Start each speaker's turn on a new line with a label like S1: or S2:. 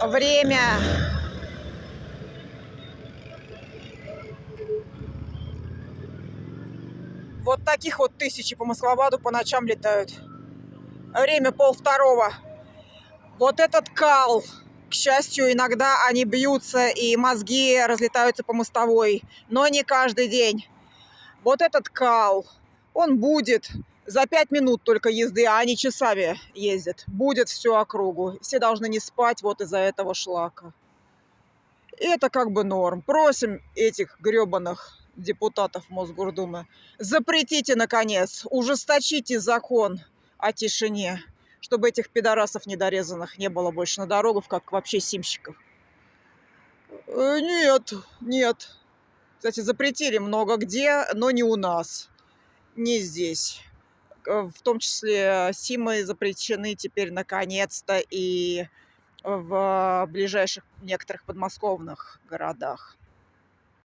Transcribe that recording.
S1: Время. Вот таких вот тысячи по Москвабаду по ночам летают. Время 1:30. Вот этот кал. К счастью, иногда они бьются и мозги разлетаются по мостовой, но не каждый день. Вот этот кал, он будет за 5 минут только езды, а они часами ездят. Будет всю округу. Все должны не спать вот из-за этого шлака. И это как бы норм. Просим этих гребаных депутатов Мосгордумы, запретите, наконец, ужесточите закон о тишине, чтобы этих пидорасов недорезанных не было больше на дорогах, как вообще симщиков. Нет. Кстати, запретили много где, но не у нас, не здесь. В том числе симы запрещены теперь наконец-то и в ближайших некоторых подмосковных городах.